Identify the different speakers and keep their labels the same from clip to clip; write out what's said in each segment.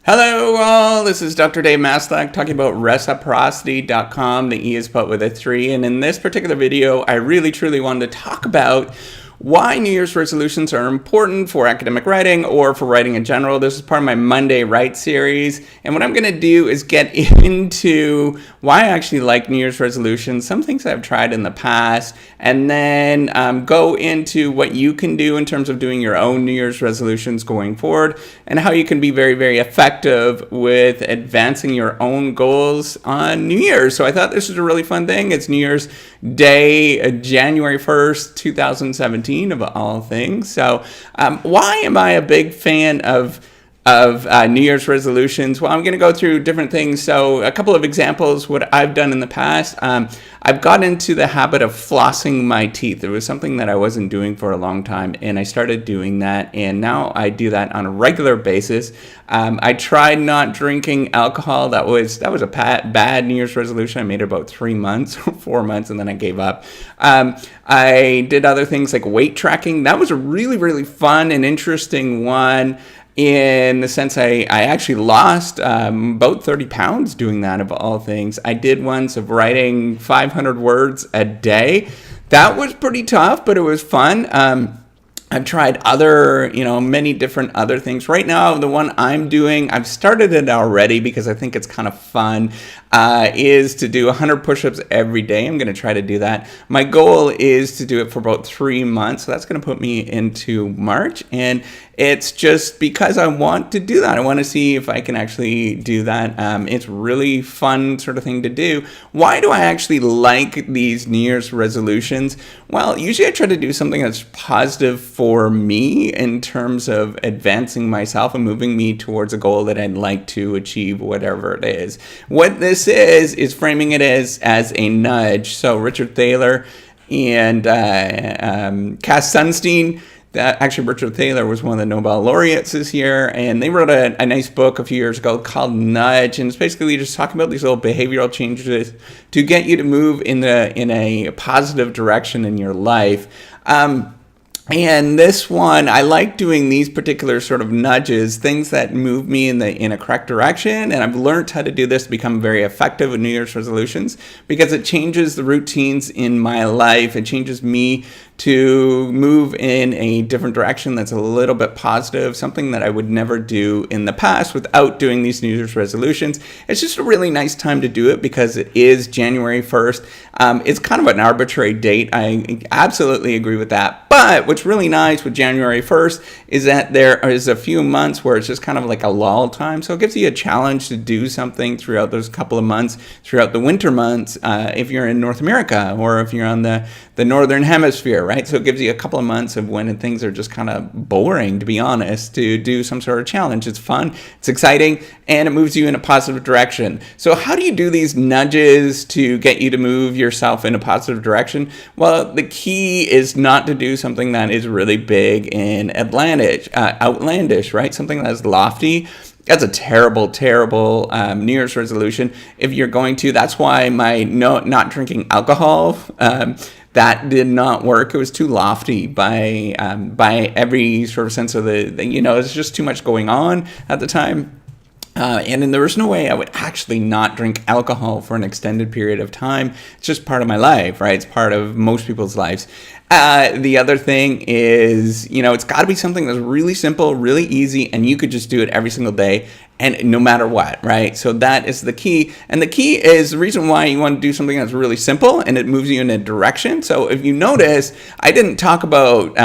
Speaker 1: Hello all, this is Dr. Dave Maslach talking about reciprocity.com. The E is spelled with a 3, and in this particular video, I really truly wanted to talk about why New Year's resolutions are important for academic writing or for writing in general. This is part of my Monday Write series, and what I'm going to do is get into why I actually like New Year's resolutions, some things I've tried in the past, and then go into what you can do in terms of doing your own New Year's resolutions going forward, and how you can be very, very effective with advancing your own goals on New Year's. So I thought this was a really fun thing. It's New Year's Day, January 1st, 2017. Of all things. So why am I a big fan of New Year's resolutions? Well, I'm going to go through different things. So a couple of examples, what I've done in the past. I've got into the habit of flossing my teeth. It was something that I wasn't doing for a long time, and I started doing that, and now I do that on a regular basis. I tried not drinking alcohol. That was a bad New Year's resolution. I made it about 3 months or 4 months, and then I gave up. I did other things like weight tracking. That was a really, really fun and interesting one, in the sense I actually lost about 30 pounds doing that, of all things. I did once of writing 500 words a day. That was pretty tough, but it was fun. I've tried many different other things. Right now, the one I'm doing, I've started it already because I think it's kind of fun, is to do 100 push-ups every day. I'm going to try to do that. My goal is to do it for about 3 months, so that's going to put me into March, and it's just because I want to do that. I want to see if I can actually do that. It's really fun sort of thing to do. Why do I actually like these New Year's resolutions? Well, usually I try to do something that's positive for me in terms of advancing myself and moving me towards a goal that I'd like to achieve, whatever it is. What this is framing it as a nudge. So Richard Thaler and Cass Sunstein, actually, Richard Thaler was one of the Nobel laureates this year, and they wrote a nice book a few years ago called Nudge, and it's basically just talking about these little behavioral changes to get you to move in a positive direction in your life. And this one, I like doing these particular sort of nudges, things that move me in a correct direction. And I've learned how to do this to become very effective with New Year's resolutions, because it changes the routines in my life. It changes me to move in a different direction that's a little bit positive, something that I would never do in the past without doing these New Year's resolutions. It's just a really nice time to do it because it is January 1st. It's kind of an arbitrary date. I absolutely agree with that. But what's really nice with January 1st is that there is a few months where it's just kind of like a lull time. So it gives you a challenge to do something throughout those couple of months, throughout the winter months, if you're in North America or if you're on the Northern Hemisphere, right? So it gives you a couple of months of when things are just kind of boring, to be honest, to do some sort of challenge. It's fun, it's exciting, and it moves you in a positive direction. So how do you do these nudges to get you to move yourself in a positive direction? Well, the key is not to do something that is really big and outlandish, right? Something that's lofty. That's a terrible, terrible New Year's resolution. If you're going to, that's why my not drinking alcohol, that did not work. It was too lofty by every sort of sense of it's just too much going on at the time. And then there was no way I would actually not drink alcohol for an extended period of time. It's just part of my life, right? It's part of most people's lives. The other thing is, it's got to be something that's really simple, really easy, and you could just do it every single day, and no matter what, right? So that is the key. And the key is the reason why you want to do something that's really simple and it moves you in a direction. So if you notice, I didn't talk about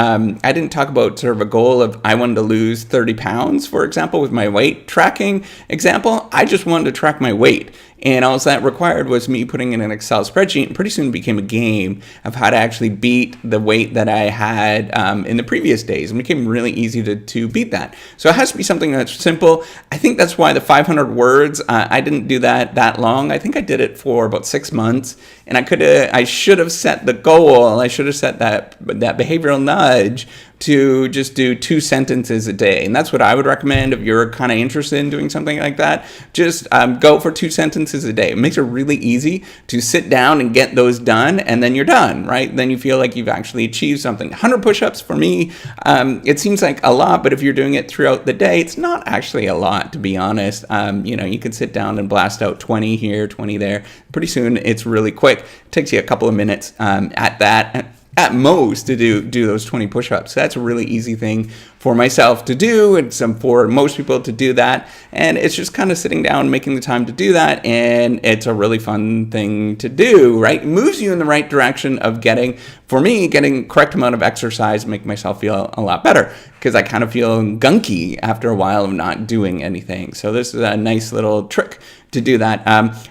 Speaker 1: sort of a goal of I wanted to lose 30 pounds, for example, with my weight tracking example. I just wanted to track my weight. And all that required was me putting in an Excel spreadsheet, and pretty soon it became a game of how to actually beat the weight that I had in the previous days. It became really easy to beat that. So it has to be something that's simple. I think that's why the 500 words, I didn't do that long. I think I did it for about 6 months, and I should have set the goal. I should have set that behavioral nudge to just do 2 sentences a day. And that's what I would recommend if you're kind of interested in doing something like that. Just go for 2 sentences a day. It makes it really easy to sit down and get those done, and then you're done, right? Then you feel like you've actually achieved something. 100 push-ups for me, it seems like a lot, but if you're doing it throughout the day, it's not actually a lot, to be honest. You could sit down and blast out 20 here, 20 there. Pretty soon, it's really quick. It takes you a couple of minutes at most to do those 20 push-ups. That's a really easy thing for myself to do, and for most people to do that. And it's just kind of sitting down, making the time to do that, and it's a really fun thing to do, right? It moves you in the right direction of getting correct amount of exercise, make myself feel a lot better, because I kind of feel gunky after a while of not doing anything. So this is a nice little trick to do that.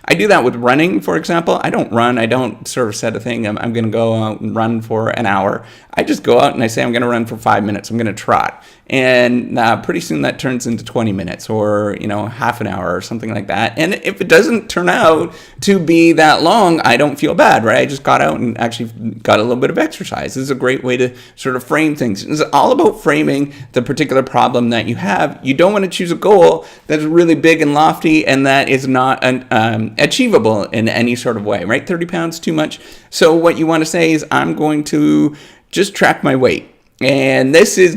Speaker 1: I do that with running, for example. I don't run. I don't sort of set a thing. I'm going to go out and run for an hour. I just go out and I say I'm going to run for 5 minutes. I'm going to trot. And pretty soon that turns into 20 minutes or, half an hour or something like that. And if it doesn't turn out to be that long, I don't feel bad, right? I just got out and actually got a little bit of exercise. This is a great way to sort of frame things. It's all about framing the particular problem that you have. You don't want to choose a goal that's really big and lofty and that is not achievable in any sort of way, right? 30 pounds, too much. So what you want to say is, I'm going to just track my weight. And this is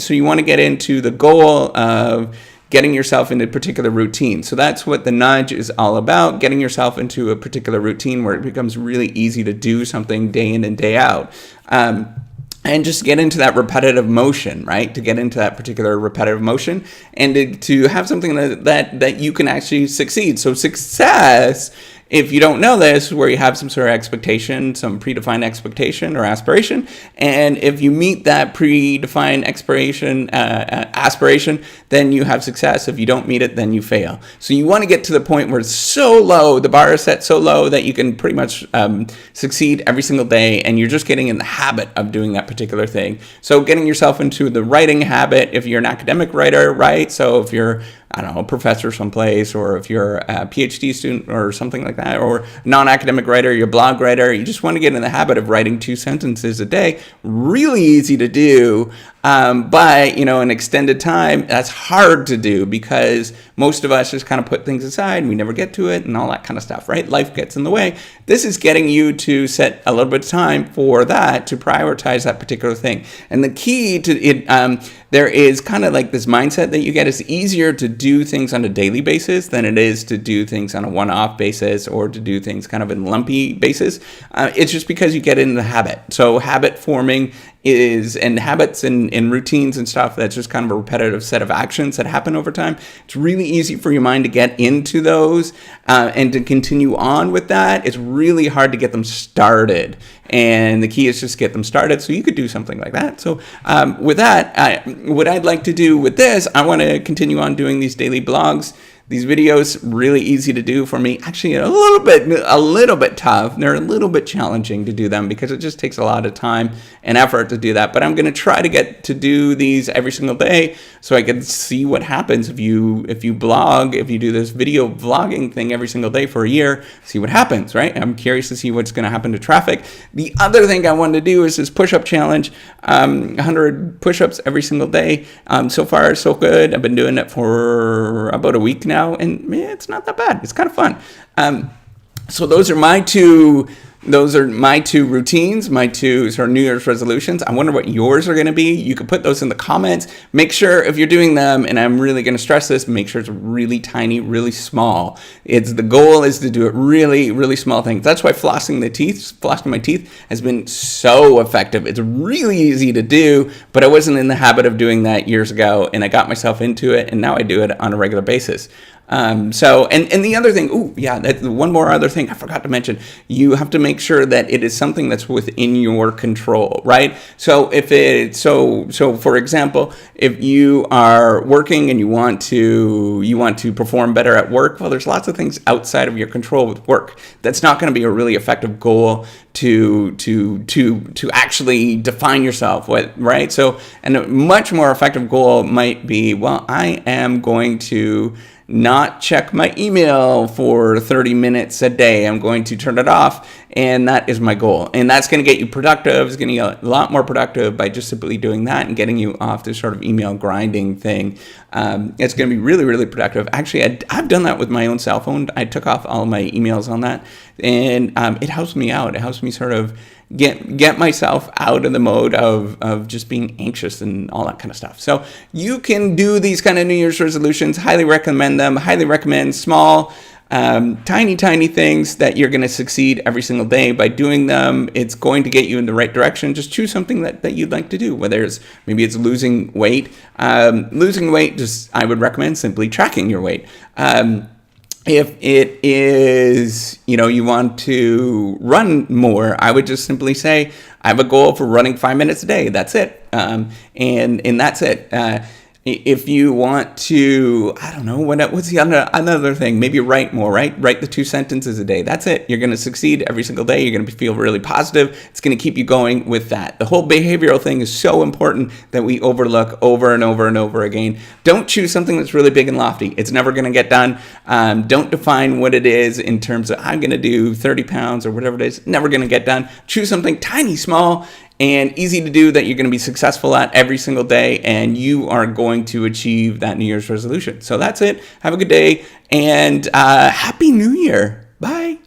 Speaker 1: so you want to get into the goal of getting yourself into a particular routine. So that's what the nudge is all about, getting yourself into a particular routine where it becomes really easy to do something day in and day out. And just get into that repetitive motion, right? To get into that particular repetitive motion and to have something that you can actually succeed. So success, if you don't know this, where you have some sort of expectation, some predefined expectation or aspiration, and if you meet that predefined aspiration, then you have success. If you don't meet it, then you fail. So you want to get to the point where it's so low, the bar is set so low that you can pretty much succeed every single day, and you're just getting in the habit of doing that particular thing. So getting yourself into the writing habit, if you're an academic writer, right? So if you're a professor someplace, or if you're a PhD student or something like that, or non-academic writer, you're a blog writer, you just want to get in the habit of writing 2 sentences a day. Really easy to do, but an extended time, that's hard to do because most of us just kind of put things aside and we never get to it and all that kind of stuff, right? Life gets in the way. This is getting you to set a little bit of time for that, to prioritize that particular thing. And the key to it, there is kind of like this mindset that you get. It's easier to do things on a daily basis than it is to do things on a one-off basis or to do things kind of in lumpy basis. It's just because you get in the habit. So habit forming and habits and routines and stuff, that's just kind of a repetitive set of actions that happen over time. It's really easy for your mind to get into those and to continue on with that. It's really hard to get them started. And the key is just get them started. So you could do something like that. So with that, what I'd like to do with this, I want to continue on doing these daily blogs. These videos, really easy to do for me. Actually, a little bit tough. They're a little bit challenging to do them because it just takes a lot of time and effort to do that. But I'm going to try to get to do these every single day so I can see what happens if you blog, if you do this video vlogging thing every single day for a year, see what happens, right? I'm curious to see what's going to happen to traffic. The other thing I wanted to do is this push-up challenge, 100 push-ups every single day. So far, so good. I've been doing it for about a week now. And it's not that bad. It's kind of fun. So those are my two routines, my 2 sort of New Year's resolutions. I wonder what yours are going to be. You can put those in the comments. Make sure if you're doing them, and I'm really going to stress this, make sure it's really tiny, really small. The goal is to do it really, really small things. That's why flossing my teeth has been so effective. It's really easy to do, but I wasn't in the habit of doing that years ago, and I got myself into it, and now I do it on a regular basis. And the other thing, that's one more other thing I forgot to mention. You have to make sure that it is something that's within your control, right? So for example, if you are working and you want to perform better at work, well, there's lots of things outside of your control with work. That's not going to be a really effective goal to actually define yourself with, right? So, and a much more effective goal might be, well, I am going to not check my email for 30 minutes a day. I'm going to turn it off And that is my goal. And that's going to get you productive. It's going to get a lot more productive by just simply doing that and getting you off this sort of email grinding thing. It's going to be really, really productive. Actually, I've done that with my own cell phone. I took off all my emails on that, and it helps me out. It helps me sort of get myself out of the mode of just being anxious and all that kind of stuff. So you can do these kind of New Year's resolutions. Highly recommend them. Highly recommend small, tiny things that you're going to succeed every single day by doing them. It's going to get you in the right direction. Just choose something that you'd like to do, whether maybe it's losing weight. Losing weight, just I would recommend simply tracking your weight. If it is, you want to run more, I would just simply say, I have a goal for running 5 minutes a day. That's it. And that's it. If you want to, I don't know, what's the another thing? Maybe write more, right? Write the 2 sentences a day. That's it. You're going to succeed every single day. You're going to feel really positive. It's going to keep you going with that. The whole behavioral thing is so important that we overlook over and over and over again. Don't choose something that's really big and lofty. It's never going to get done. Don't define what it is in terms of I'm going to do 30 pounds or whatever it is. Never going to get done. Choose something tiny, small, and easy to do that you're going to be successful at every single day, and you are going to achieve that New Year's resolution. So that's it. Have a good day, and Happy New Year. Bye.